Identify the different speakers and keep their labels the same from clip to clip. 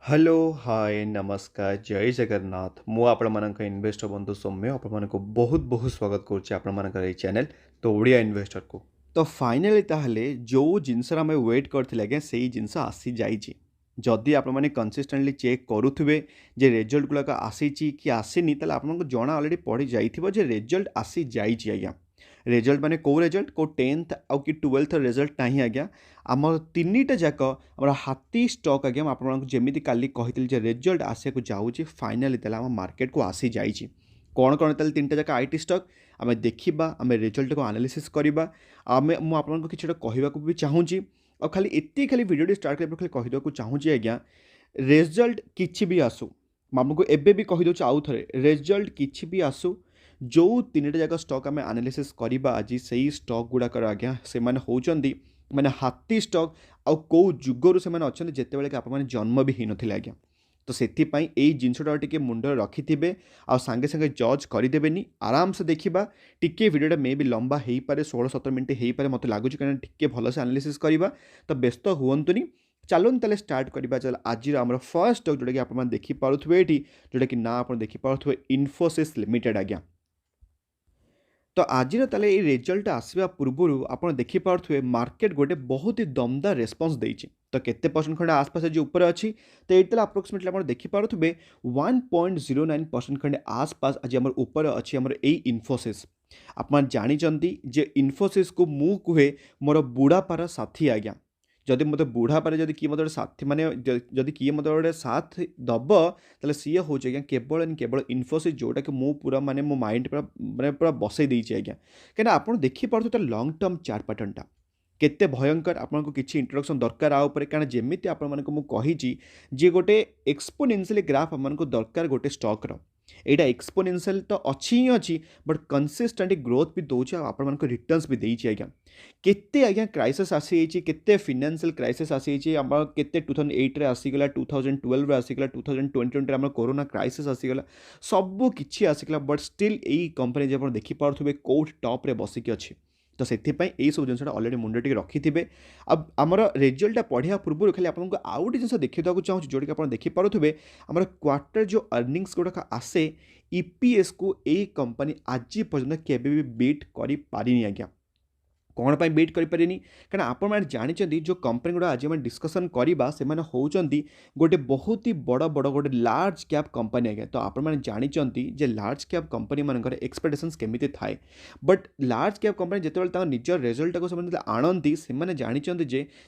Speaker 1: Hello hi नमस्कार जय जगन्नाथ मु आपणमानक इन्वेस्टर बंधु सौम्य आपको बहुत बहुत स्वागत करुच्चे आपणमानकर ये चैनल तो ओडिया इन्वेस्टर को तो फाइनाली ताहले जो जिनसर आम वेट करथिले आज्ञा सेही जिनस आसी जाइछि जदि आपण माने कंसिस्टेंटली चेक करुथुबे जे रिजल्ट गुलाक आसीछि कि आसीनी ताले आपनको जणा ऑलरेडी पड़ी जाइथिबो जे रिजल्ट आसी जाइछि आज्ञा रिजल्ट माने को रिजल्ट को 10th आउ कि 12th रिजल्ट नाही आज्ञा आम तीनटा जाक आम हाथी स्टॉक आज्ञा आपको जमी काली कही रिजल्ट आसा जाऊँगी फाइनाली आम मार्केट को आसी जाइए कौन कौन तेल तीन जाक आईटी स्टॉक आम देखा आम रिजल्ट को एनालिसिस करवा आम मुझे किसी कहवाक भी चाहूँगी और खाली एति खाली वीडियो स्टार्ट कर खाली कहीदेक चाहूँगी आज्ञा रिजल्ट किसी भी आसू आमको एबे भी कहीदे आउ थे रिजल्ट किसी भी आसू जो तीन जाक स्टॉक आम एनालिसिस करवा आज से स्टॉक गुड़ाकर आज्ञा से होती माने हाथी स्टॉक आउ कौ जुगरू से अच्छा जिते कि आप जन्म भी हो ना आज्ञा तो से जिनसटा टे मुंड रखिथे आ सांगे सांगे जज करदेनि आराम से देखा टी भिडियोटा मे भी लंबा हो पाए 16-17 मिनट हो पाए मत लगुच कहीं टे भलसे एनालिसिस करवा तो व्यस्त हुंतुनि चलो तेल स्टार्ट करवा चल आज आम फर्स्ट स्टॉक जोटा कि आप देखिपे ये जोटा कि ना आप देखिपे इन्फोसिस लिमिटेड आज्ञा तो आज ताले ये रिजल्ट आसवा पूर्व आप देखिपे मार्केट गोटे बहुत ही दमदार रेस्पन्स देती तो केते परसेंट खंडे आसपास जो ऊपर अच्छी तो ये आप्रोक्सीमेटली आप देखिपे 1.09% खंडे आसपास आज आम ऊपर अच्छी आम इन्फोसिस आप जानते जे इन्फोसिस को मु कहे मोर बुढ़ापार साथी आज्ञा जदि मत बुढ़ापारे जदि किए मत साथी माने जदि किए मत गोटे साथ दब ताले सी हूँ आज्ञा केवल एंड केवल इन्फोसिस जोटा कि मु पूरा माने मो माइंड पूरा माने पूरा बसई देछि आज्ञा कहीं आप देखिपे तार लंग टर्म चार्ट पैटर्नटा केते भयंकर आपको किसी इंट्रोडक्शन दरकार आउपर कारण जमी आपको जे गोटे एक्सपोनेंशियल ग्राफ आमको दरकार गोटे स्टॉक एटा एक्सपोनेंशियल तो अच्छी ही अच्छी बट कंसिस्टेंट ग्रोथ भी दूचे आप रिटर्न्स भी देछि आज्ञा केते आज्ञा क्राइसिस आसी केते फाइनेंशियल क्राइसिस आसी केते 2008 रे आसीगला 2012 रे आसीगला 2020 रे कोरोना क्राइसिस आसीगला सब किछि आसीगला बट स्टिल यही कंपनी जे आप देखिपे कोट टॉप रे बसिक अच्छी तो से सब जिनसा अलरेडी मुंडे टी रखिथे अब आमर रिजल्ट पढ़ा पूर्व खाली आपको आउ गोटे जिन देखा चाहूँ जोटा कि आप देखिपे आमर क्वार्टर जो अर्निंग्स गुड़ाक आसे ईपीएस को यही कंपनी आज पर्यटन केबे भी बीट कर पारिनी आज्ञा कौन पर बीट करें कारण आप जानते जो कंपनी गुड़ा आज डिस्कसन करवा से होती गोटे बहुत ही बड़ बड़ गोटे लार्ज कैप कंपनी आज्ञा तो आप जानते जे लार्ज कैप कंपनी मानकर एक्सपेक्टेशंस केमिति थाए बट लार्ज कैप कंपनी जिते निजर रिजल्ट को आणती से जानते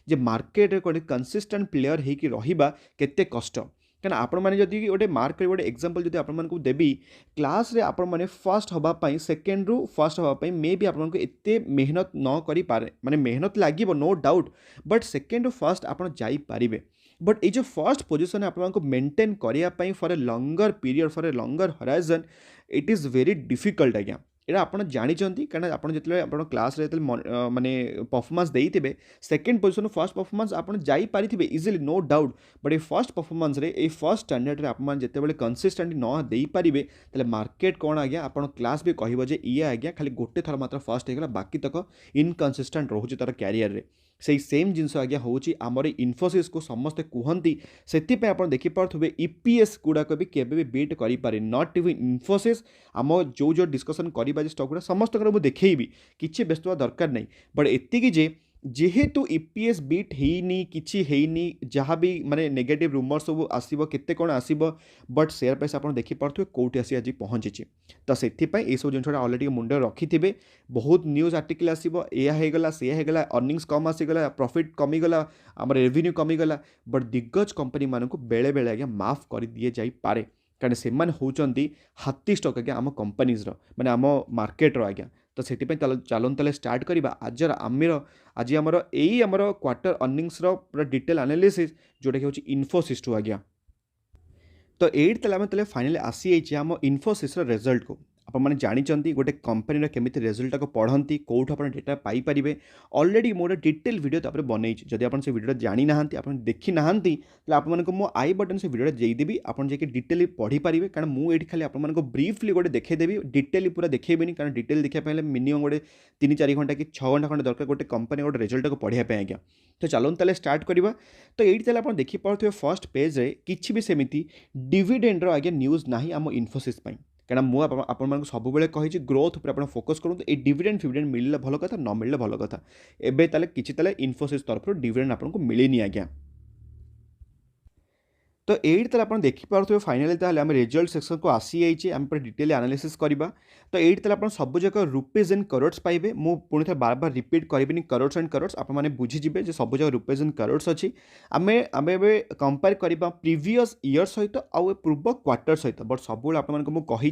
Speaker 1: जे मार्केट गोटे कंसिस्टेंट प्लेयर होकर रहा केते कष्ट क्या आपण मैंने जदि गोटे मार्क कर गोटे एग्जांपल जब आपको देवी क्लास रे आपण मैंने फर्स्ट हाँपाई सेकेंड रु फर्स्ट हाँपाई मे भी आपको एत मेहनत न करें माने मेहनत लगे नो डाउट बट सेकेंड रु फर्स्ट आप जापरें बट ये फर्स्ट पोजिशन आपको मेंटेन करने for a langar period for a langar horizon it is very difficult आज्ञा एटा आप जानते कारण आप जो क्लास माने परफॉर्मेंस देते सेकेंड पोजिशन फर्स्ट परफॉर्मेंस आप जापरें इजिली नो डाउट बट ये फर्स्ट परफॉर्मेंस रे ये फर्स्ट स्टैंडर्ड रे आप जिते कंसिस्टेंट न दे पारे तेल मार्केट कौन आज्ञा आप क्लास भी कह ये आज्ञा खाली गोटे थर मात्र फर्स्ट होगा बाकी तक इनकनसिस्टेंट रोचे तार क्यारियर रे से सेम जिनस आज्ञा होची आमर इन्फोसिस को समस्ते कहती से आप देखिपे ईपीएस गुड़ाक भी केबे भी बीट करें नॉट इवन इन्फोसिस आम जो जो डिस्कसन करवा स्टॉक गुड़ा समस्त मुझे देखी किसी व्यस्त हवा दरकार नहीं बट एतिकी जे जेहेतु ईपीएस बीट होनी कि जहाँ भी माने नेगेटिव रूमर सब आसो केते कौन आसो बट शेयर प्राइस आप देखिपे कौटी आसी आज पहुँची तो से सब जिन अलरेडी मुंडे रखिथे बहुत न्यूज आर्टिकल आसो यहगला सी होगा अर्निंग्स कम आसीगला प्रॉफिट कमीगला आम रेवेन्यू कमीगला बट दिग्गज कंपनी मानक बेले बेले आज्ञा माफ कर दि जापे कारण से होती हाथी स्टॉक आज्ञा आम कंपनीज माने आम मार्केट आज्ञा तो से चलन ताले स्टार्ट करवा आज आज आमर यही आमर क्वार्टर अर्निंग्स पूरा डिटेल एनालिसिस जोटा कि हूँ इन्फोसिस आज्ञा तो एट ताले फाइनाली आसी आम इन्फोसिस रिजल्ट को आपने जानते गोटे कंपनी केमी रिजल्ट को पढ़ती कौटू आप data Piper already more detail video तापर बनई जदि आप वीडियो जानी ना आप देखी ना आपको आई बटन से वीडियो देदेवी आप डिटेली पढ़ी पारे कारण मुझे खाली आपको ब्रीफली गोटे देखदेवी डिटेली पूरा देखेबी कारण डिटेल देखापी मिनिमम गोटे 3-4 घंटा कि 6 घंटा खंडे दरकार गोटे कंपनी गोटे रिजल्ट को पढ़ाई आज्ञा तो चलूँ ताले स्टार्ट करवा तो ये आप देखिपे फर्स्ट पेज रे किसी भी सेमती डिविडेंड आज्ञा न्यूज ना आम इन्फोसिस कारण मुझे आपको सब कही ग्रोथ पर आप फोकस करूँ ये डिविडेंड फिविडेंड मिलले भल कथा न मिलले भल कथा एबे ताले किछि ताले इन्फोसिस तरफ डिविडेंड आपको मिलनी आज्ञा तो यही ताले आप देखिपे फाइनाली ताले आम रिजल्ट सेक्शन को आसी जाइए आम डिटेल एनालिसिस करवा तो यही ताले आप सब जगह रुपीज एंड करोड्स पाइबे मु पुणी थे बार बार रिपीट करी करोड्स एंड करोड्स आप बुझीजे सब जगह रुपीज एंड करोड्स अच्छी आम कंपेयर करवा प्रीवियस ईयर सहित आउ पूर्व क्वार्टर सहित बट सब आपको कही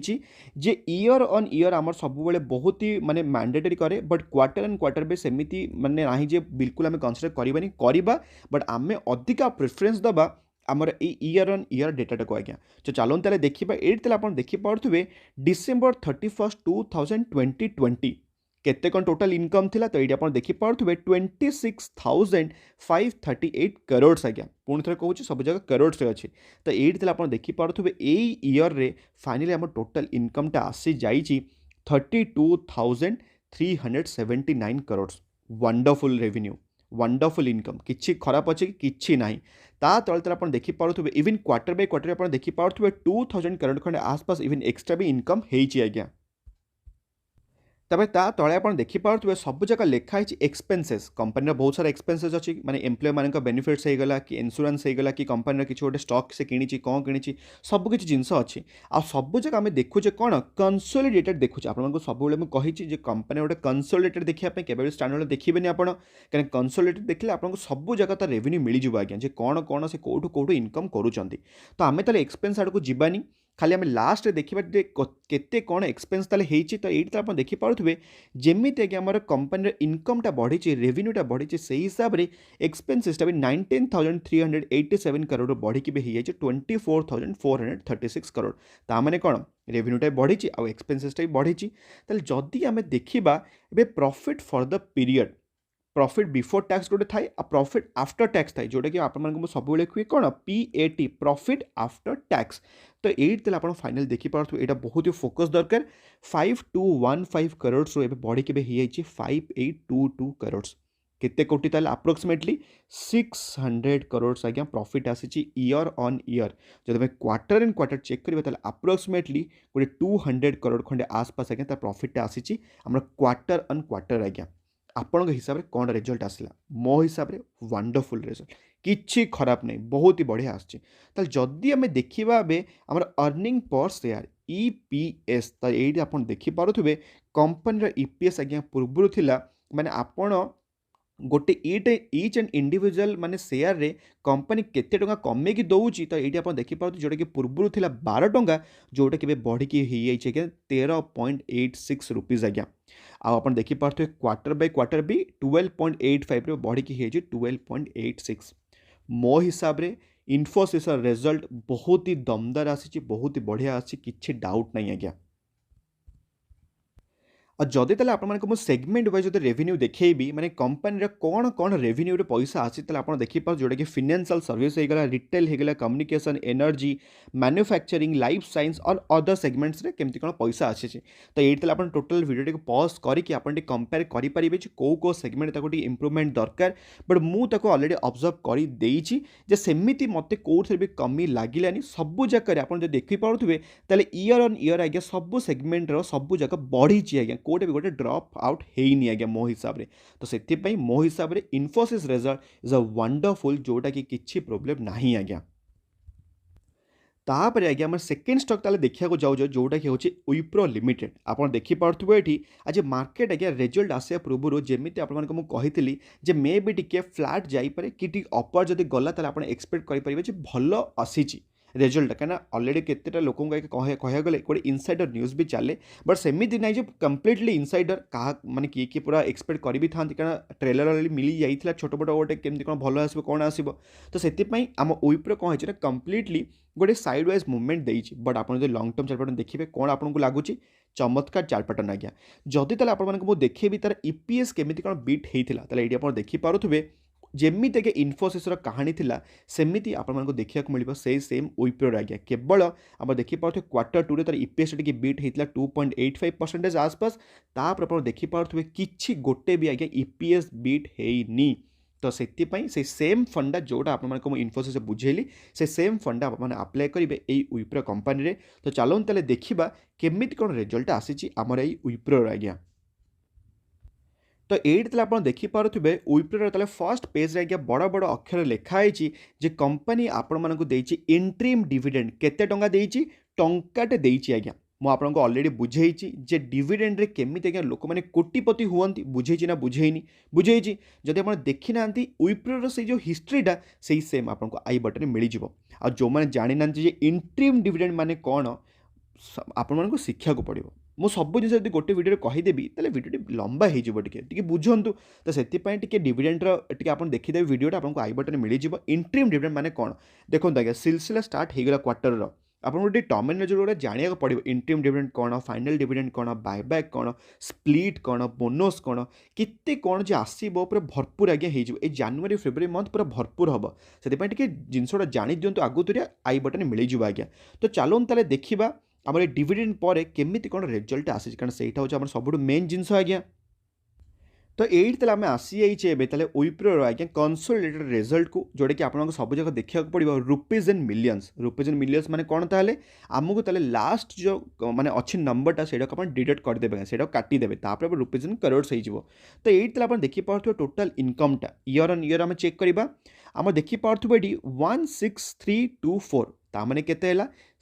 Speaker 1: जे ईयर ऑन ईयर आम सब बहुत ही माने मैंडेटरी करे बट क्वार्टर एंड क्वार्टर भी सेमती माने ना जे बिल्कुल आम कनसीडर करवा बट आम अधिका प्रिफरेन्स दबा आमर ईयर ऑन ईयर डेटा को आज्ञा तो चलो ताले देखिबा एट आप देखिपे डिसेंबर 31 2020 केते कौन टोटल इनकम थिला तो ये आप देखिपे 26,538 करोड्स आज्ञा पुणी थे कहूँ सब जगह करोड्स अच्छी तो ये आप देखिपे ईयर रे फाइनली आम टोटल इनकम आसी जाइए 32,379 crores wonderful revenue wonderful income किछि खराब अच्छे कि ना ता तले आप देखिपे इवन क्वार्टर बाय क्वार्टर आप देखिपे 2,000 करोड़ खंडे आसपास इवन एक्सट्रा भी इनकम होइछि आज्ञा तबे ता तले आप देखिपे सब जगह लिखाई एक्सपेंसेस कंपनी बहुत सारा एक्सपेंसेस अच्छी माने एम्प्लॉय मान बेनिफिट्स होगा कि इंश्योरेंस होगा कि कंपनी किसी गोटे स्टॉक से किणी कौन किणी सब किसी जिनस अच्छी आ सब जगह आम देखुचे कौन कंसोलिडेटेड देखुचे आपको सब कही कंपनी गोटे कंसोलिडेटेड देखापी केवल स्टैंडर्ड देखिए आप कहीं कंसोलिडेटेड देखले आपको सब जगह तो रेवेन्यू मिल जाए आज्ञा कौन कौन से कौटू कौटू इनकम करुँच तो आम ताले एक्सपेंस आड़ को जीवानी खाली आम लास्ट देखा केते कौन एक्सपेंस ताले होइछि तो ये आप देखिपे जमी आम कंपनी इनकमटा बढ़ी रेवेन्यूटा बढ़ी से हिसाब से एक्सपेंसेसटा भी 19,387 करोड़ बढ़ी भी हो जाए 24,436 करोड़ ताने कौन रेवेन्यूटा बढ़ी आउ एक्सपेंसेसटा भी बढ़ी जदि आम देखा a profit for the period profit before tax गोटे थाए आ प्रॉफिट आफ्टर टैक्स थाए जोटा कि आपको सब कहे कौन PAT प्रॉफिट आफ्टर टैक्स तो ये आप फाइनल देखिपे यहाँ बहुत ही फोकस दरकार 5,215 करोड्स बढ़ी के हो जाए 5,822 करोड्स केते कोटी ताले अप्रोक्सीमेटली 600 करोड्स आज्ञा प्रॉफिट आसी ईयर ऑन ईयर जब क्वार्टर एंड क्वार्टर चेक करेंगे अप्रोक्सीमेटली गोटे 200 करोड़ खंडे आसपास आज्ञा प्रॉफिट आसी क्वार्टर ऑन क्वार्टर आज्ञा आपण हिसाब से कौन रिजल्ट आसला मो हिसाब से वंडरफुल रिजल्ट किछि खराब नहीं बहुत ही बढ़िया आसछि जदि आम देखा आम अर्निंग पर शेयर EPS तो ये आप देखिपे कंपनी EPS आज्ञा पूर्व थिला माने आपण गोटे ईच एंड इंडिविजुअल माने शेयर रे कंपनी केते टंका कमे की दउची तो ये आप देखिपे जोटा कि पूर्व थिला 12 टंका जोटा कि बढ़ी की हो जाए 13.86 रुपीज आज्ञा आप देखिपे क्वार्टर बाय क्वार्टर भी 12.85 बढ़ी की हो जाए 12.86 मो हिसाब रे इन्फोसिस रिजल्ट बहुत ही दमदार आसी बहुत ही बढ़िया आसी किछि डाउट नहीं आज्ञा और जदि ताले आपको सेगमेंट वाइज जो रेवेन्यू देखी माने कंपनी कौन कौन रेवेन्यू पैसा आसी आप देखिपे जोटा कि फाइनेंशियल सर्विस होगा रिटेल होगा communication energy manufacturing life science और अदर सेगमेंट्स रे केमती कौन पैसा आसी तो ये आप टोटल वीडियो पॉज करके आप कंपेयर करेंगे कौ कौ सेगमेंट इम्प्रूवमेंट दरकार बट मुझे अलरेडी ऑब्जर्व कर सेमती मत कौन भी कमी लगिलानी सबू जगह आप देखिपे ताले ईयर ऑन ईयर आज्ञा सब सेगमेंट सब जगह बढ़ी आज्ञा कोटे भी गोटे ड्रॉप आउट हेनी आज्ञा मो हिसाब रे तो से मो हिसाब रे Infosys result is a wonderful जोटा कि किछि प्रॉब्लम नहीं आज्ञा तापर आज्ञा आम सेकेंड स्टॉक ताले देखा जाऊ जोटा कि होची विप्रो लिमिटेड आप देखिपे ये आज मार्केट आज्ञा रिजल्ट आसा पूर्व जमी आपको कही जे मे भी टी फ्लाट जापे कि अपर जब गला आप एक्सपेक्ट करेंगे भल आसी रेजल्ट कहीं अलरेडी केतेटा लोक कह गले गोटे इनसाइडर न्यूज भी चले बट सेमती ना जो कम्प्लीटली इनसाइडर क्या माने किए पूरा एक्सपेक्ट करी भी था कहीं ट्रेलर अलरेडी मिली जाइए छोट मोट गोटे केमती कौन भल आसो कौन आसो तो से आम विप्रो कौन है कम्प्लीटली गोटे साइड वाइज मुवमेंट देती बट आप लंग टर्म चार्ट पैटर्न देखिए कौन आपको लगुच चमत्कार चार्ट पैटर्न आज्ञा जदि ताले आपको देखिए तार ईपीएस केमी कौन बीट होता है ये आप देखिपे जमी आगे इनफोसिसर कहानी थिला सेमिति आपको देखा मिल से सेम विप्रो आज्ञा केवल आप देखिपे क्वार्टर टू तार ईपीएस टी बीट होता 2.85% आसपास तापर आप देखिपे कि गोटे भी आज्ञा ईपीएस बीट होनी तो से सेम फंडा जोटा आपको इनफोसिस बुझेली से सेम फंडा आपने अप्लाई करेंगे यही विप्रो कंपानी तो चलो ताले देखा केमी कौन रिजल्ट आसी आमर यही विप्रो आज्ञा तो ये आप देखिपे विप्रो फर्स्ट पेज आज्ञा बड़ बड़ अक्षर लिखाई जे कंपनी आपण इंट्रीम डिविडेंड केते टंका देइछि टंकाटे देइछि आज्ञा मुझे अलरेडी बुझे जे डिविडेंड केमी आज्ञा लोक मैंने कोटिपति हुअंती बुझे ना बुझेनी बुझे जदि आप देखी ना विप्रोर से जो हिस्ट्रीटा से सेम आपको आई बटन मिल आ जो मैंने जानी ना इंट्रीम डिविडेंड माने कौन आपको शिक्षा को पड़ो मु सब जिन जब गोटे वीडियो कहीदेवी तो वीडियो लंबा हो बुझंतु तो से डिविडेंडर आप देखीदे वीडियोटा आपको आई बटन मिल इंट्रीम डिविडेंड माने कौन देखो आज्ञा सिलसिला स्टार्ट होगा क्वार्टर आपको गोटे टर्मिनोलॉजी गोटे जाना पड़ो इंट्रीम डिविडेंड कौन फाइनल डिविडेंड कौन बायबैक कौन स्प्लिट कौन बोनस कौन केते कौन जो आसो पूरा भरपूर आज्ञा हो जानुरी फेब्रुआरी मंथ पूरा भरपूर हम से जिनसा जाणी दिंतु आगुरी आई बटन मिल आज्ञा तो चलो ताले देखा आम डिविडेंड पर केमी कौन रिजल्ट आसी कारण से हूँ सब मेन जिनस आज्ञा तो ये आम आसी जाइए विप्रो आज्ञा कंसोलिडेटेड रिजल्ट को जोटा कि आपको सब जगह देखा पड़ो रुपीज एंड मिलियंस माने कौन ताले आमको ताले लास्ट जो माने अच्छी नंबरटा से डिडक्ट करदे से काटिदेवे तापर रुपीज एंड करोड्स हो तो ये आप देखिपे टोटाल इनकमटा ईयर ऑन ईयर आम चेक करवा आम देखिपे ये 16324 ताने केते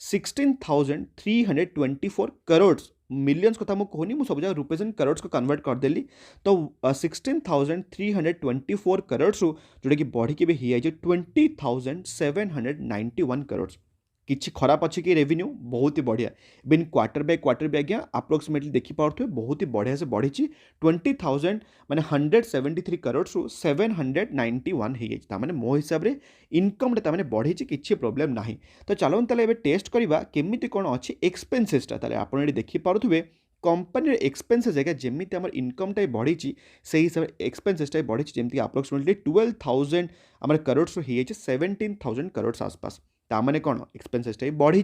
Speaker 1: 16,324 करोड्स मिलियंस कथा मुझे कहूनी मुझे सब जगह रुपीज एंड करोड्स को कन्वर्ट करदेली तो 16,324 करोड्स जोटा कि बढ़ी भी हो 20,791 करोड्स किसी खराब अच्छे कि रेवेन्यू बहुत ही बढ़िया बिन क्वार्टर बाय क्वार्टर भी आज्ञा अप्रोक्सीमेटली देखिपे बहुत ही बढ़िया से बढ़ी 20,000 माने 173 करोड्स 791 हो मो हिसाब से इनकम मैंने बढ़ी किसी प्रोब्लेम ना तो चलो ताले टेस्ट करवा केमी कौन अच्छी एक्सपेंसेसटा आप देखिपे कंपनी एक्सपेंसेस है जमी आम इनकमटा बढ़ी से हिसाब से एक्सपेंसेसटा बढ़ी जमी अप्रोक्सीमेटली 12,000 आम करोड्स हो 17,000 करोड्स आसपास ताने कौन एक्सपेंसेसटा बढ़ी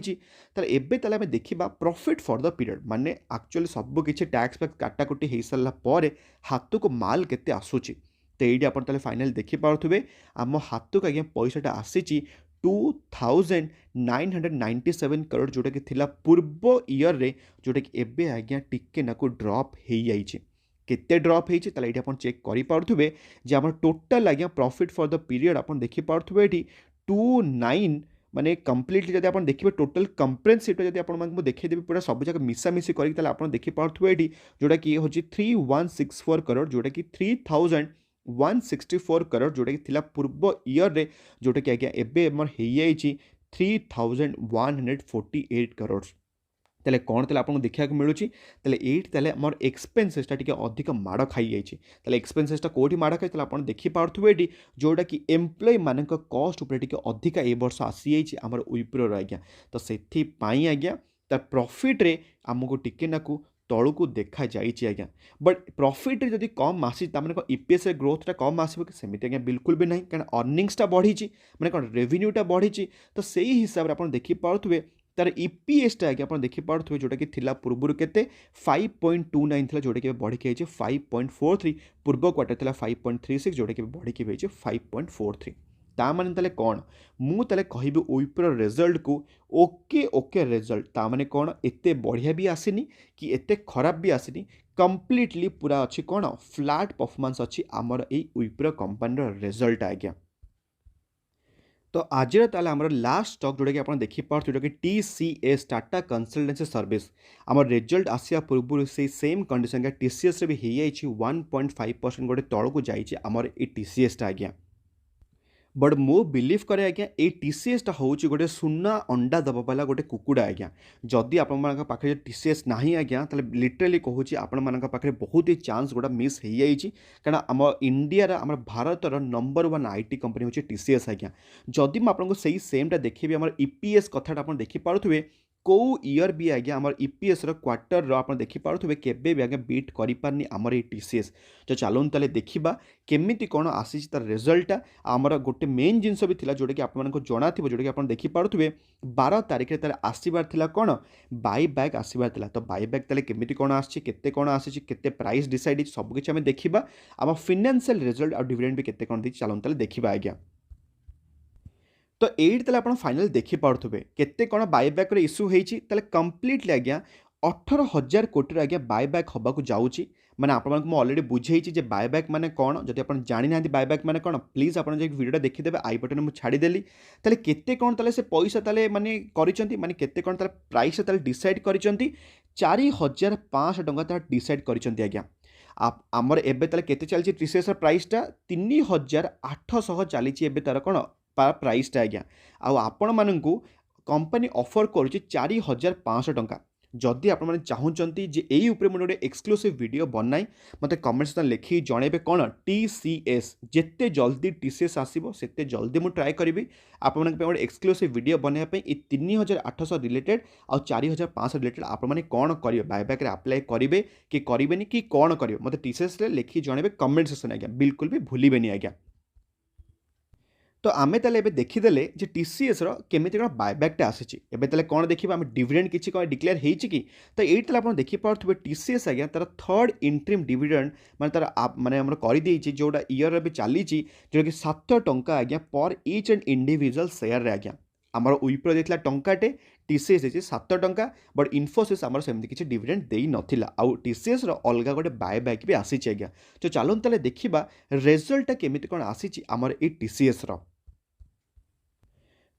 Speaker 1: ताले आम देखा प्रॉफिट फॉर द पीरियड माने एक्चुअली सब किसी टैक्स फैक्स काटाकुटी हो सारा पर हाथ को माल केते आसूची तो ये आप फाइनाल देखिपे आम हाथ को आज्ञा पैसाटा आसी 2,997 करोड़ जोटा कि थिला पूर्व ईयर रे जोटा कि एबे आज्ञा टिके नाकु ड्रॉप हो जाइए केते ड्रॉप होती है ये चेक करें जे आम टोटाल आज्ञा प्रॉफिट फॉर द पीरियड आप देखिपे ये 29 माने कम्प्लीटली जब आप देखिए टोटाल कंप्रेहेंसिव जब आपको देखीदेवी पूरा सब जगह मिसामिशी करके आप देखिपे ये जोटा कि हूँ 3,164 करोड़ जोटा कि 3,164 करोड़ जोटा कि थिला पूर्व ईयर रे जोटा कि आज्ञा एबे हो 3,148 करोड़ तेल कौन तेल आपको देखा मिलूँ ये आम एक्सपेंसेसटा टी अधिक माड़ खाई जाइए एक्सपेंसेसटा कौटी माड़ खाई आप देखिपे ये जोटा कि एम्प्लॉय मान कस्ट उपर टी अधिका ए वर्ष आसी जाइए आम विप्रो आज्ञा तो से आज्ञा तार प्रॉफिट रे आमको टिके नाकू तलू को देखा जाइए आज्ञा बट प्रॉफिट रे जदि कम आसी ईपीएस ग्रोथटा कम आसो कि सेमती आज्ञा बिल्कुल भी नहीं कारण अर्निंग्सटा बढ़ी मैंने कौन रेवेन्यूटा बढ़ी तो से हिसाब से आप देखिपे तार ईपीएसटा आज्ञा आप देखिपे जोटा कि थिला पूर्व केते 5.29 था जोटा कि बढ़ी 5.43 पूर्व क्वार्टर था 5.36 जोटा कि बढ़ी 5.43 ताने ताले कौन मु ताले कहबी विप्रो रिजल्ट को ओके ओके रिजल्ट ताने कौन एते बढ़िया भी आसीनी कि एते खराब भी आसीनी कंप्लीटली पूरा अच्छी कौन फ्लैट परफॉर्मेंस अच्छी आमर ए विप्रो कंपनी रिजल्ट आज्ञा तो आज आम लास्ट स्टॉक जोटा कि आप देखिपे जोटा कि TCS टाटा कंसल्टेंसी सर्विस आम रिजल्ट आसिया पूर्व से सेम कंडीशन का TCS भी हो 1.5% गोटे तौक जाइए आमर ये TCS आज्ञा बट मु बिलीव करे आज्ञा ये टीसीएस टा होची गोटे सुना अंडा दबा वाला गोटे कुकुड़ा आज्ञा जदि आपण मान पाखे टीसीएस नाही आज्ञा ताले लिटरली कहूँ आपण मान पाखे बहुत ही चांस गोटा मिस हो जाइए कारण आम इंडिया आम भारत नंबर 1 आईटी कंपनी होची टीसीएस आज्ञा जदि मुझे आपको सही सेमटा देखी आम ईपीएस कथाटा आप देखिपे कौ इयर भी आज्ञा आम ईपीएस क्वार्टर आप देखिपे केवे भी आज्ञा बीट कर आमर ये टीसीएस तो चलून ताले देखा केमी कौन आसी तार रिजल्टा आमर गोटे मेन जिनस भी था जोटा कि आपको जना थी जोटा कि आप देखिपे 12 तारिख में आसबार था कौन बाई बैक आसबार था तो बाई बैक ताले केमी कौन आसते कौन आसी के प्राइस डिसाइड सबकि आम देखा आम फाइनेंशियल रिजल्ट और डिविडेंड भी केते कौन दी चलून ताले देखा आज्ञा तो एट ताले आप फाइनल देखिपे केते कौन बायबैक इश्यू होती कंप्लीटली आज्ञा 18,000 कोटी आज्ञा बायबैक होबाकू जाऊँगी मैंने आपको अलरेडी बुझे बायबैक माने कौन जब आप जानी ना बायबैक माने कौन प्लीज आप वीडियो देखीदे आई बटन मुझे छाड़देली ताले केते कौन ताले से पैसा ताले माने करिसेंती माने केते कौन ताले प्राइस ताले डिसाइड करिसेंती 4,500 टंका ताले डिसाइड करिसेंती आज्ञा आमर एबे ताले केते चलछि टीसीएस प्राइसटा 3,800 चली एबे तार कौन प्राइसटा आज्ञा आपण मानू कंपनी ऑफर करुच्ची 4,500 टंका जदि आप चाहूँगी जे यही उपरे मुझे गोटे एक्सक्लूसिव वीडियो बनाई मत कमेंट्स लिखी जनइबे कौन टीसीएस जिते जल्दी टीसीएस आसो से जल्दी मुझे ट्राए करी आप गोटे एक्सक्लूसिव वीडियो बनवाई ये 3,800 रिलेटेड आ 4,500 रिलेटेड आपने कौन करेंगे बायबैक आप्लाय करेंगे कि करेंगे कि कौन करेंगे मत टीसीएस लिखी जनइबे कमेंट सेक्शन आज्ञा बिल्कुल भी भूलें आज्ञा तो आमे ताले एबे देखिदेले जे टीसीएस रो केमिति कोन बायबैकटा आसीची एबे ताले कोन देखिबा आमे डिविडेंड किछि कोन डिक्लेयर हेछि कि तो एई ताले आपण देखि पारथबे टीसीएस आज्ञा तार थर्ड इंटरिम डिविडेंड माने तार माने हमर करि देछि जोडा ईयर रे बे चालीछि जो कि 7 टंका आज्ञा पर ईच एंड इंडिविजुअल शेयर रे आज्ञा हमर विप्रो देथिला टंकाटे टीसीएस देछि 7 टंका बट इन्फोसिस हमर सेमति किछि डिविडेंड देई नथिला आ टीसीएस रो अलगा गोटे बायबैक भी आसीछि आज्ञा तो चालोन ताले देखिबा रिजल्टटा केमिति कोन आसीछि हमर ए टीसीएस रो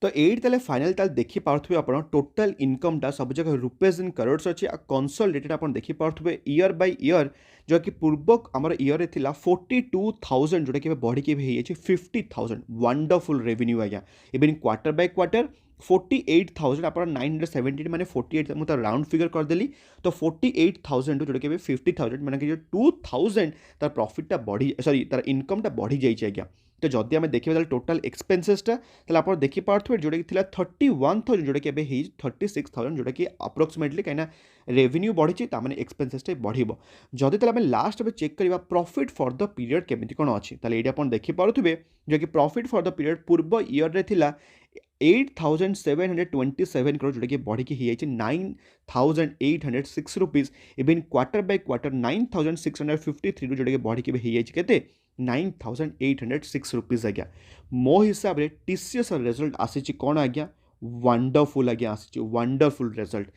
Speaker 1: तो एट ताले फाइनल ताले देखि पारथबे आपण टोटल इनकमटा सब जगह रुपीज इन करोड्स अछि आ कंसोलिडेटेड आपण देखि पारथबे ईयर बाय ईयर जो कि पूर्व आमर ईयर रे थिला 42,000 जोटा कि बढ़ी के भी 50,000 वंडरफुल रेवेन्यू आज्ञा इवन क्वार्टर बाय क्वार्टर 48,000 आप 970 माने 48 मुझे राउंड फिगर करदेली तो 48,000 जोटा कि 50,000 माने कि 2,000 तार प्रॉफिटटा बढ़ी सॉरी तार इनकमटा बढ़ी जाइए आज्ञा तो जदि आम देखिए टोटाल एक्सपेंसेसटा आप देखिपे जोटा कि 31,000 जोटा कि 36,000 जोटा कि अप्रोक्सीमेटली कहीं रेवेन्यू बढ़ी ताने एक्सपेंसेसटा बढ़ो जदि आम लास्ट में चेक करवा प्रॉफिट फॉर द पीरियड केमिति कौन अच्छी ये आप देखिपे जो कि प्रॉफिट फॉर द पीरियड पूर्व ईयर रे थिला 8,727 करोड़ जोटा कि बढ़ी की 9,806 rupees even quarter by quarter 9,653 जोटा कि बढ़ी के 9,806 रुपीज आज्ञा मो हिसाब से टीसीएस रिजल्ट आसी कौन आज्ञा वंडरफुल आज्ञा आसी वंडरफुल रिजल्ट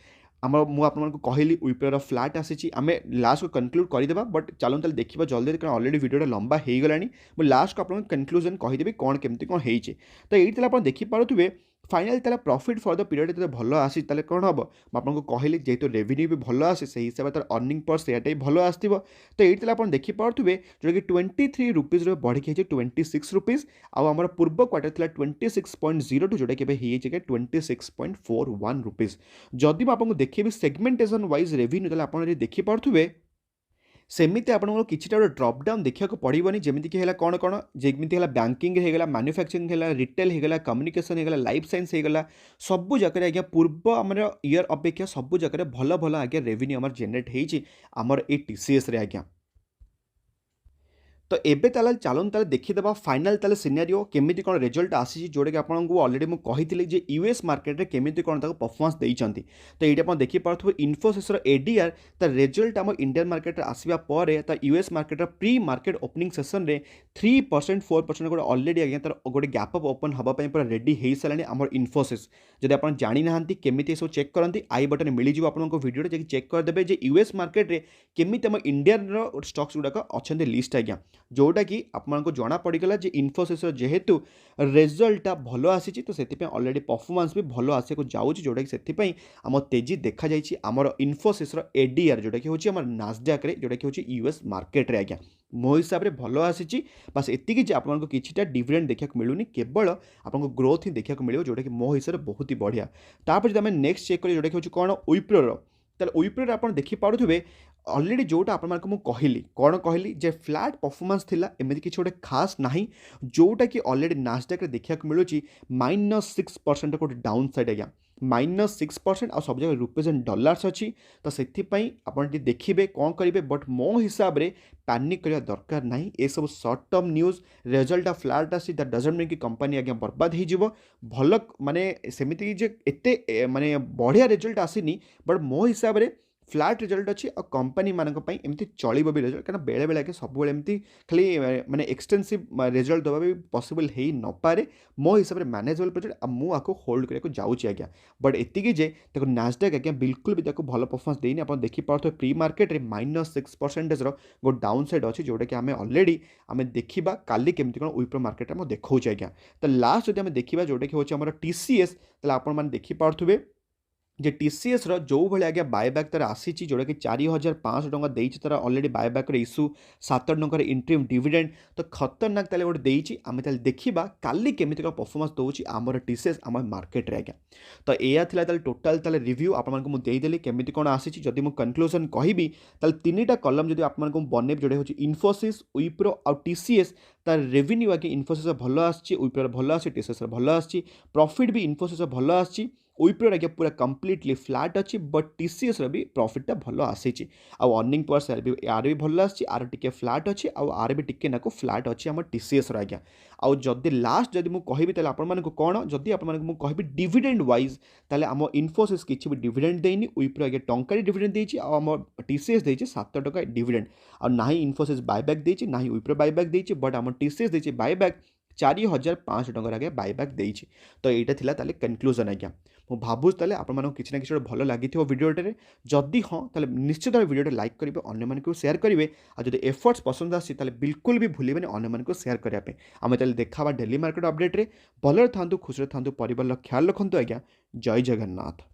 Speaker 1: आम मुझे कहली विप्रो फ्लाट आसी आम लास्ट को कनक्लूड करदेबा बट चलो ताले देखा जल्दी कारण ऑलरेडी वीडियो लंबा हो गलानी मुझे लास्ट को आप कनक्लूजन कहीदेवी कौन केमती कौन होती तो ये आप देखिपे फाइनाल ताला प्रॉफिट फॉर द पीरियड जो भल आसी ताले कौन हम आपको कहली जेहेतु रेवेन्यू भी भल आसे से हिसाब से तार अर्निंग पर शेयरटा भी भल आसो तो ये आप देखिपे जो कि 23 रुपीज बढ़ी 26 रुपीज आम पूर्व क्वार्टर था 26.02 जोटा कि 26.41 रुपीज जदि आपको देखिए सेगमेंटेशन वाइज रेवेन्यू ताले आप देखिपे सेमिति आपको किसी गोटे ड्रपडाउन देखा पड़ोनी जमीक है कौन कौन जमी है बैंकिंग होगा मैन्युफैक्चरिंग है रिटेल होगा कम्युनिकेशन होगा लाइफ साइंस होगा सबू जगह आज्ञा पूर्व आम ईयर अपेक्षा सबू जगह भल भल आज्ञा रेवेन्यू आम जेनेट होमर ए टीसीएस रे आज्ञा तो एबे ताले चलन ताले देखीदेवा फाइनाल ताले सिनेरियो केमिति कौन रिजल्ट आसी जोटा कि आपको ऑलरेडी मुझे कही जे यूएस मार्केट रे केमिति कौन ताको परफॉर्मेंस देइचंती तो ये आप देखिपे इन्फोसिस एडीआर तार रिजल्ट आम इंडियन मार्केट रे आसवा पर US market pre market opening session रे 3% 4% गोटे ऑलरेडी आज्ञा तार गोटे गैप अप ओपन हाँपाई पूरा रेडी हो सारे आम इन्फोसिस जब आप जानी ना केमिति सब चेक करती आई बटन मिल आपको वीडियो चेक करदे यूएस मार्केट रे केमिति आम इंडियन स्टॉक्स गुड़ाक अच्छा लिस्ट आज्ञा जोटा कि आपको जना पड़गला जे इन्फोसिस जेहेतु रिजल्टा भल आसी तो से अलरेडी परफॉर्मेंस भी भल आसे को जाऊँगी जोटा कि से आम तेजी देखा जाइए आमर इन्फोसिस एडीआर जोटा कि हूँ आम नासडाक जोटा कि हूँ यूएस मार्केट आज्ञा मो हिसाब से भल आसी बास एतिकी जे आपको किछिटा डिविडेंड देखा मिलूनी केवल आपको ग्रोथ ही देखा मिले जोटा कि मो हिसाब से बहुत ही बढ़िया तापर जब नेक्स्ट चेक करें जोटा कि हूँ कौन विप्रोर ताले विप्रोर आप देखिपे अलरेडी जोटा आपको कहली कौन कहली जे फ्लैट परफॉर्मेंस थिला एमती किसी गोटे खास ना जोटा कि अलरेडी नासडाक देखा मिलूँ -6% गोटे डाउन साइड आज्ञा -6% आ सब जगह रुपीज एंड डॉलर्स अच्छी तो से देखिए कौन करेंगे बट मो हिसाब से पैनिक करने दरकार ना ये सब short term news result flat आसी दैट डजंट मीन कि कंपनी आज्ञा बर्बाद हो भल माने सेमिति जे एते माने बढ़िया रिजल्ट आसीनी बट मो हिसाब से फ्लैट रिजल्ट अच्छी और कंपनी मानी एमती चलो भी रिजल्ट कारण बेले बेले सब एमती खाली माने एक्सटेंसिव रिजल्ट देवा भी पॉसिबल हो न पारे मो हिसाब से मैनेजेबल प्रोजेक्ट मुझे होल्ड करके जाऊँगी आज्ञा बट एतिकी जे देखो नासडाक आज्ञा बिल्कुल भी भल परफॉर्मेंस देनी आप देखिपे प्री मार्केट में -6% गो डाउन साइड अच्छी जोटा कि आम अलरेडी आम देखा काली केमती कौन विप्रो मार्केट में देखा आज्ञा तो लास्ट जब देखा जोटा कि हूँ टीसीएस आपने देखिपे जे टीसीएस जो भाई आज्ञा बायबैक तार आसी जोटा कि 4500 टंका देती तार अलरेडी बायबैक इश्यू 7 टंकार इंट्रीम डिविडेंड तो खतरनाक ताले गोटे देती आम देखा काली केमिति कौन परफॉर्मेंस दूसरी आमर टीसीएस आम मार्केट रे आज्ञा तो यह था टोटाल ताले रिव्यू आपको मुझे केमिति कौन आसी जदि मुझे कनक्लूजन कहबी ताल 3टा कलम जो आपको बनइब जोटा हूँ इन्फोसिस विप्रो आ टीसीएस तार रेवेन्यू आगे इन्फोसिस भल आसी विप्रो भल आसी टीसीएस भल आसी प्रॉफिट भी इन्फोसिस भल आसी विप्रो आगे पूरा कम्प्लीटली फ्लैट अच्छी बट टीसीएस भी प्रॉफिटा भल आसी आउ अर्निंग पर सेल भी यार भी भल आसी आर टिके फ्लैट अच्छी आर भी टिके नाको फ्लैट अच्छी आम टीसीएस आज्ञा आउ जदि लास्ट जदि मुझे कहबी ताले आपण कौन जदि आपको कहबी डिविडेंड वाइज ताले आम इन्फोसिस किसी भी डिविडेंड देनी विप्रो आगे टंकार डिविडेंड देती आम टीसीएस देती 7 टका डिविडेंड आ ना ही इन्फोसिस बायबैक देती ना ही विप्रो बायबैक देती बट आम टीसीएस देती बायबैक 4500 टकर आगे बायबैक देती तो यहाँ थिला ताले कनक्लूजन आज्ञा मु भावुँ ताले आपको किसी ना किसी भल लगी भिडियोटे जदि हाँ ताले निश्चित भाव भिडियो लाइक करेंगे अन्य शेयर करेंगे और जब एफर्ट्स पसंद आसी ताले बिल्कुल भी भूलें अन्य शेयर करने आम ताले देखा डेली मार्केट अपडेट रे भलरे था खुशी था परिवार ख्याल रखु आज्ञा जय जगन्नाथ।